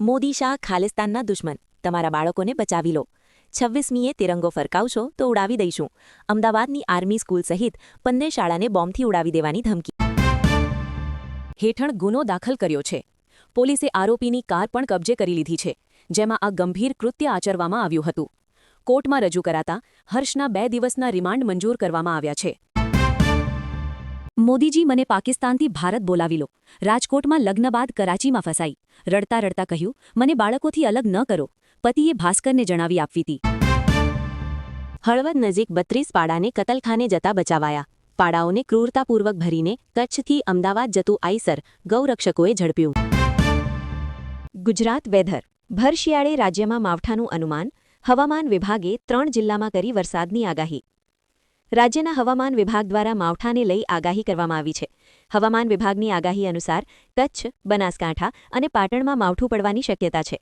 મોદી શાહ ખાલિસ્તાનના દુશ્મન, તમારા બાળકોને બચાવી લો. 26મીએ તિરંગો ફરકાવશો તો ઉડાવી દઈશું. અમદાવાદની આર્મી સ્કૂલ સહિત 15 શાળાને બોમ્બથી ઉડાવી દેવાની ધમકી હેઠળ ગુનો દાખલ કર્યો છે. પોલીસે આરોપીની કાર પણ કબજે કરી લીધી છે, જેમાં આ ગંભીર કૃત્ય આચરવામાં આવ્યું હતું. કોર્ટમાં રજૂ કરાતા હર્ષના 2 દિવસના રિમાન્ડ મંજૂર કરવામાં આવ્યા છે. મોદીજી, મને પાકિસ્તાનથી ભારત બોલાવી લો. રાજકોટમાં લગ્ન બાદ કરાચીમાં ફસાઈ. રડતા રડતા કહ્યું, મને બાળકોથી અલગ ન કરો. પતિએ ભાસ્કરને જણાવી આપવી હતી. હળવદ નજીક 32 પાડાને કતલખાને જતા બચાવાયા. પાડાઓને ક્રૂરતાપૂર્વક ભરીને કચ્છથી અમદાવાદ જતું આઈસર ગૌરક્ષકોએ ઝડપ્યું. ગુજરાત વેધર. ભર શિયાળે રાજ્યમાં માવઠાનું અનુમાન. હવામાન વિભાગે 3 જિલ્લામાં કરી વરસાદની આગાહી. રાજ્યના હવામાન વિભાગ દ્વારા માવઠાને લઈ આગાહી કરવામાં આવી છે. હવામાન વિભાગની આગાહી અનુસાર કચ્છ, બનાસકાંઠા અને પાટણમાં માવઠું પડવાની શક્યતા છે.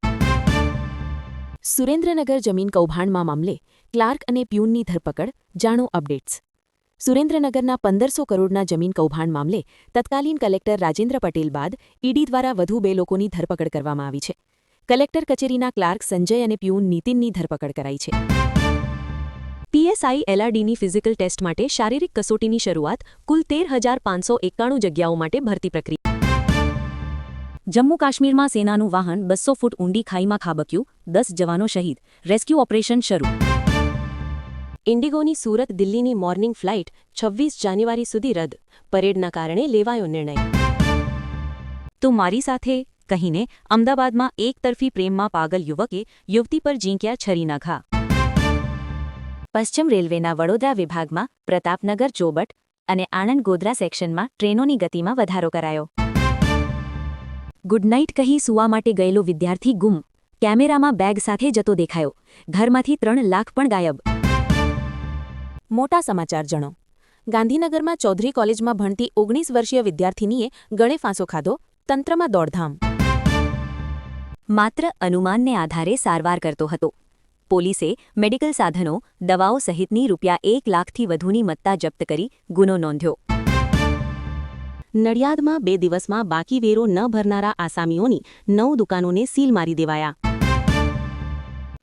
સુરેન્દ્રનગર જમીન કૌભાંડમાં મામલે ક્લાર્ક અને પ્યુનની ધરપકડ. જાણો અપડેટ્સ. સુરેન્દ્રનગરના 1500 કરોડના જમીન કૌભાંડ મામલે તત્કાલીન કલેક્ટર રાજેન્દ્ર પટેલ બાદ ઈડી દ્વારા વધુ 2 લોકોની ધરપકડ કરવામાં આવી છે. કલેક્ટર કચેરીના ક્લાર્ક સંજય અને પ્યુન નીતિનની ધરપકડ કરાઈ છે. પીએસઆઈ એલઆરડીની ફિઝિકલ ટેસ્ટ માટે શારીરિક કસોટીની શરૂઆત. કુલ 13,591 જગ્યાઓ માટે ભરતી પ્રક્રિયા. જમ્મુ કાશ્મીરમાં સેનાનું વાહન 200 ફૂટ ઊંડી ખાઈમાં ખાબક્યું. 10 જવાનો શહીદ. રેસ્ક્યુ ઓપરેશન શરૂ. ઇન્ડિગોની સુરત દિલ્હીની મોર્નિંગ ફ્લાઇટ 26 જાન્યુઆરી સુધી રદ. પરેડના કારણે લેવાયો નિર્ણય. તો મારી સાથે કહીને અમદાવાદમાં એકતરફી પ્રેમમાં પાગલ યુવકે યુવતી પર ઝીંક્યા છરીના ઘા. પશ્ચિમ રેલવેના વડોદરા વિભાગમાં પ્રતાપનગર, ચોબટ અને આણંદ ગોધરા સેક્શનમાં ટ્રેનોની ગતિમાં વધારો કરાયો. ગુડનાઇટ કહી સૂવા માટે ગયેલો વિદ્યાર્થી ગુમ. કેમેરામાં બેગ સાથે જતો દેખાયો. ઘરમાંથી 3 લાખ પણ ગાયબ. મોટા સમાચાર જણો. ગાંધીનગરમાં ચૌધરી કોલેજમાં ભણતી 19 વર્ષીય વિદ્યાર્થિનીએ ગળે ફાંસો ખાધો. તંત્રમાં દોડધામ. માત્ર અનુમાનને આધારે સારવાર કરતો હતો. પોલીસે મેડિકલ સાધનો, દવાઓ સહિતની ₹1 લાખથી વધુની મત્તા જપ્ત કરી ગુનો નોંધ્યો. નડિયાદમાં 2 દિવસમાં બાકી વેરો ન ભરનારા આસામીઓની 9 દુકાનોને સીલ મારી દેવાયા.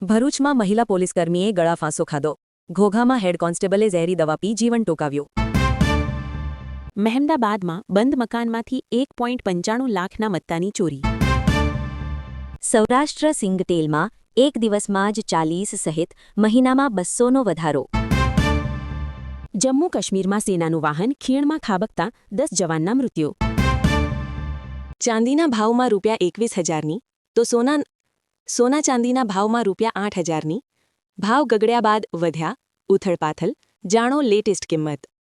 ભરૂચમાં મહિલા પોલીસકર્મીએ ગળા ફાંસો ખાધો. ઘોઘામાં હેડ કોન્સ્ટેબલે ઝેરી દવા પી જીવન ટોકાવ્યું. મહેમદાબાદમાં બંધ મકાનમાંથી 1.95 લાખના મત્તાની ચોરી. સૌરાષ્ટ્ર સિંગટેલમાં 1 દિવસમાં જ 40 સહિત મહિનામાં 200નો વધારો. જમ્મુ કાશ્મીરમાં સેનાનું વાહન ખીણમાં ખાબકતા 10 જવાનના મૃત્યુ. ચાંદીના ભાવમાં ₹21,000ની તો સોના ચાંદીના ભાવમાં ₹8,000ની. ભાવ ગગડ્યા બાદ વધ્યા ઉથળપાથલ. જાણો લેટેસ્ટ કિંમત.